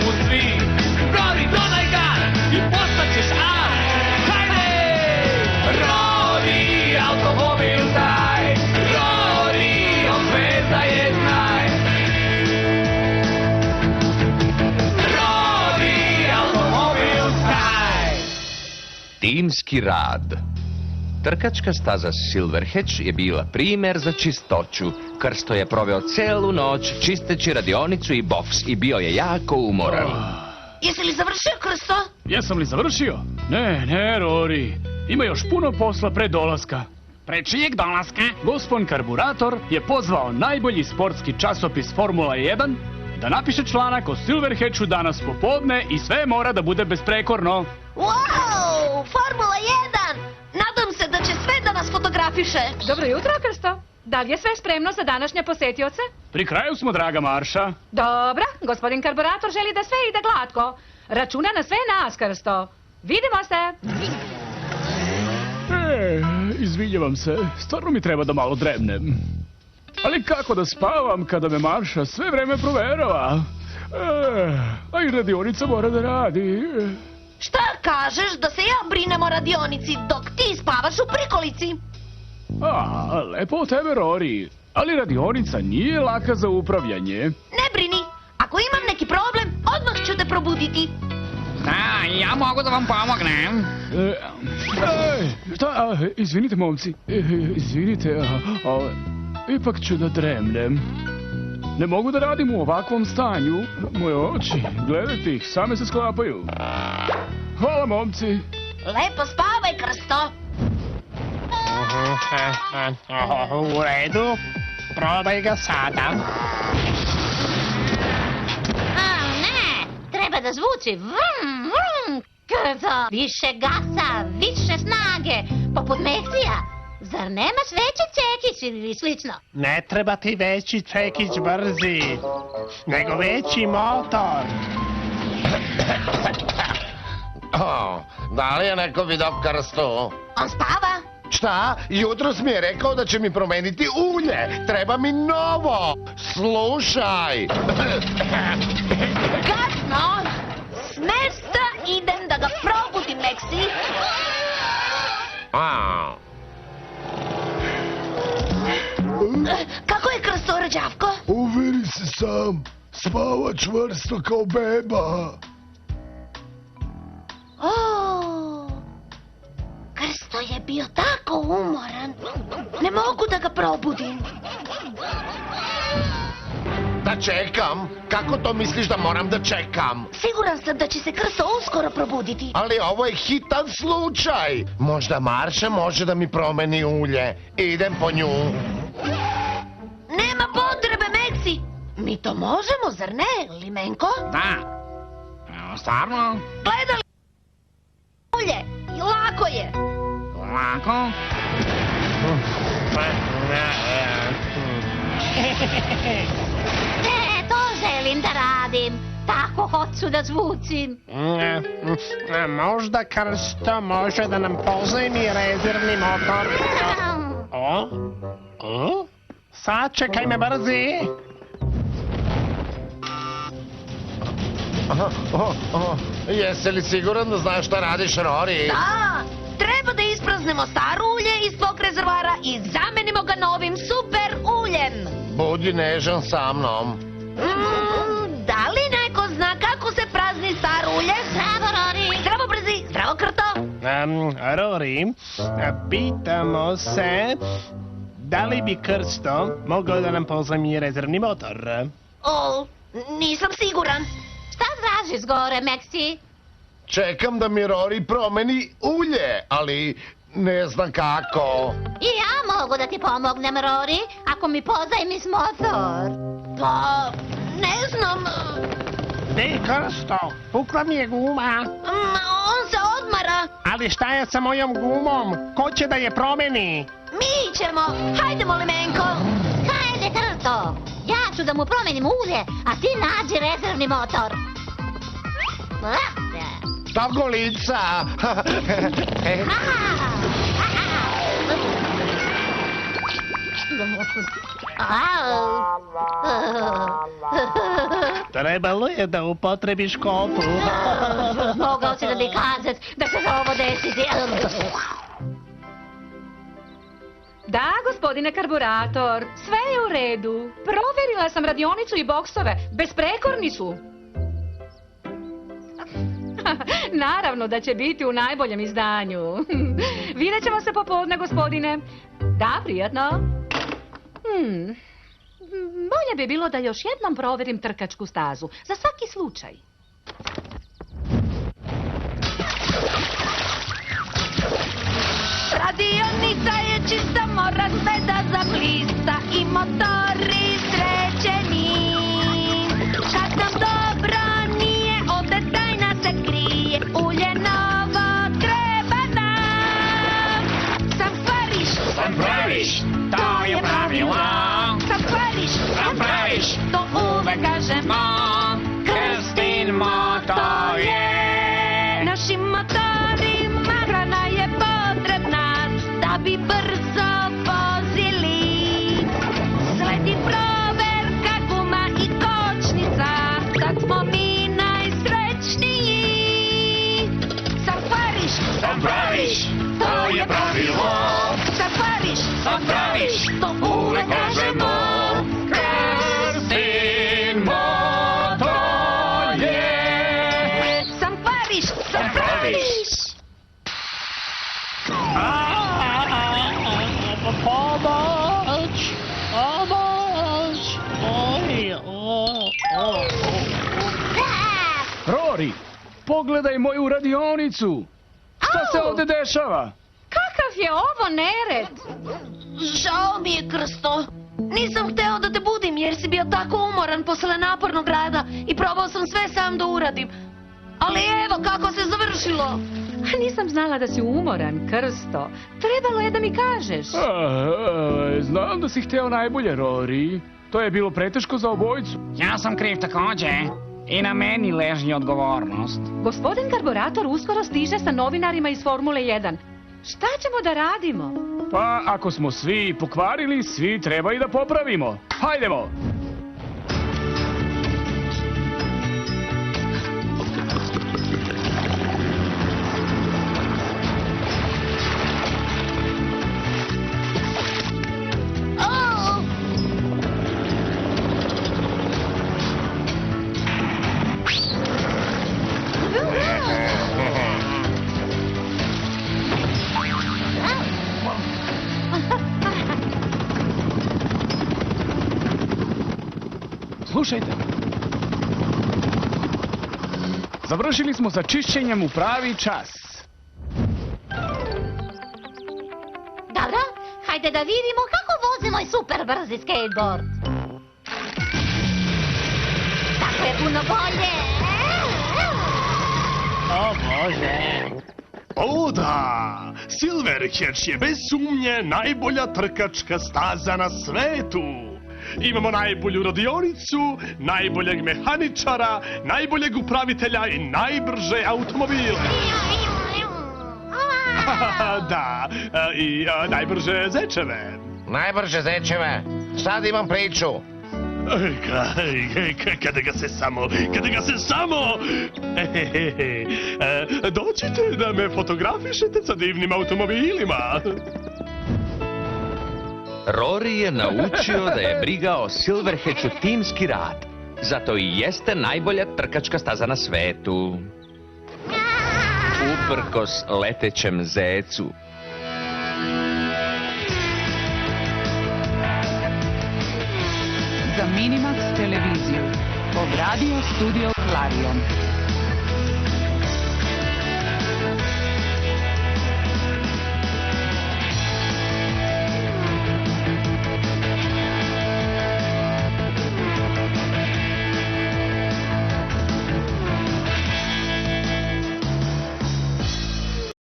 mu svi. Rori, dodaj gas i postaćeš as. Hajde! Rori, automobil taj. Rori, on zvezda je znaj. Rori, automobil taj. Timski rad. Trkačka staza Silverhatch je bila primer za čistoću. Krsto je proveo celu noć čisteći radionicu i boks i bio je jako umoran. Jesi li završio, Krsto? Jesam li završio? Ne, Rory. Ima još puno posla pre dolaska. Pre čijeg dolaska? Gospon Karburator je pozvao najbolji sportski časopis Formula 1 da napiše članak o Silverhatchu danas popodne i sve mora da bude besprekorno. Wow, Formula 1! Nadam se da će sve da nas fotografiše. Dobro jutro, Krsto. Da li je sve spremno za današnje posjetioce? Pri kraju smo, draga Marša. Dobra, gospodin Karburator želi da sve ide glatko. Računa na sve nas, Krsto. Vidimo se. Izvinjavam se, stvarno mi treba da malo dremnem. Ali kako da spavam kada me Marša sve vreme proverava? A i radionica mora da radi. Šta kažeš da se ja brinem o radionici dok ti spavaš u prikolici? Lepo o tebe, Rory. Ali radionica nije laka za upravljanje. Ne brini, ako imam neki problem, odmah ću te probuditi. Da, ja mogu da vam pomognem. Šta? Izvinite, momci. Izvinite, ipak ću da dremnem. Ne mogu da radim u ovakvom stanju. Moje oči, gledajte ih, same se sklapaju. Hvala, momci. Lepo spavaj, Krsto. U redu, probaj ga sada. Ne, treba da zvuči vrum, vrum, Krsto. Više gasa, više snage, poput Meksija. Zar nemaš veći čekić ili slično? Ne treba ti veći čekić brzi, nego veći motor. Da li je neko vidio Krstu? On spava. Šta? Jutros mi je rekao da će mi promeniti ulje. Treba mi novo. Slušaj. Kasno. S mesta idem da ga probudim, Meksi. Kako je Krsto, Rađavko? Uveri se sam. Spava čvrsto kao beba. Krsto je bio tako umoran. Ne mogu da ga probudim. Da čekam? Kako to misliš da moram da čekam? Siguran sam da će se Krsto uskoro probuditi. Ali ovo je hitan slučaj. Možda Marša može da mi promeni ulje. Idem po nju. Nema potrebe, Meksi. Mi to možemo, zar ne, Limenko? Da. Stvarno? Gledali ulje i lako je. Lako? To želim da radim. Tako hoću da zvučim. Možda Krsto može da nam pozajmi rezervni motor. Sačekaj me brzi. Jesi li siguran da znaš šta radiš, Rory? Da, treba da ispraznemo staro ulje iz tvog rezervara i zamenimo ga novim super uljem. Budi nežan sa mnom. Da li neko zna kako se prazni staro ulje? Zdravo, Rory. Zdravo, brzi. Zdravo, Krto. Rory, pitamo se da li bi Krsto mogao da nam pozajmi rezervni motor? Nisam siguran. Šta tražiš gore, Meksi? Čekam da mi Rory promeni ulje, ali ne znam kako. I ja mogu da ti pomognem, Rory, ako mi pozajmiš motor. Pa, ne znam. Gde, Krsto? Pukla mi je guma. On se odmara. Ali šta je sa mojom gumom? Ko će da je promeni? Mi ćemo. Hajdemo, Limenko. Hajde, Krsto. Ja ću da mu promenim ulje, a ti nađi rezervni motor. Šta golica? Trebalo je da upotrebiš kopu. Mogao si da mi kažeš da će se ovo desiti. Da, gospodine karburator, sve je u redu. Proverila sam radionicu i boksove. Besprekorni su. Naravno da će biti u najboljem izdanju. Vidjet ćemo se popodne, gospodine. Da, prijatno. Bolje bi bilo da još jednom proverim trkačku stazu. Za svaki slučaj. Radionica je čista, mora sve da zablista i motori srećeni. Kad nam dobro nije, ovde tajna se krije, ulje novo treba nam. Sam kvariš, Sam praviš, to je pravilo. sam kvariš, Sam praviš, to uvek kažemo. Krstin moto je. Našim motorima hrana je potrebna da bi brzo vozili. Sledi proverka guma i kočnica, sad smo mi najsrećniji. Sam kvariš, Sam praviš, to je pravilo. sam kvariš, Sam praviš, to uvek kažemo. Krstin moto je. Sam kvariš, sam kvariš. Pomoć! Pomoć! Rory, pogledaj moju radionicu. Šta se ovdje dešava? Kakav je ovo nered? Žao mi je, Krsto. Nisam hteo da te budim jer si bio tako umoran posle napornog rada i probao sam sve sam da uradim. Ali evo kako se završilo. Nisam znala da si umoran, Krsto. Trebalo je da mi kažeš. Znam da si hteo najbolje, Rory. To je bilo preteško za obojicu. Ja sam kriv takođe. I na meni leži odgovornost. Gospodin karburator uskoro stiže sa novinarima iz Formule 1. Šta ćemo da radimo? Pa ako smo svi pokvarili, svi treba i da popravimo. Hajdemo! Slušajte. Završili smo sa čišćenjem u pravi čas. Dobro, hajde da vidimo kako vozi moj super brzi skateboard. Tako je puno bolje. O Bože! O da! Silverhatch je bez sumnje najbolja trkačka staza na svetu. Imamo najbolju radionicu, najboljeg mehaničara, najboljeg upravitelja i najbrže automobile. Da, i najbrže zečeve. Najbrže zečeve. Sad imam priču. Kada ga se samo... Dođite da me fotografišete sa divnim automobilima. Rory je naučio da je briga o Silverhatchu timski rad. Zato i jeste najbolja trkačka staza na svetu. Uprkos letećem zecu. Za Minimax televiziju. Od Radio Studio Clarion.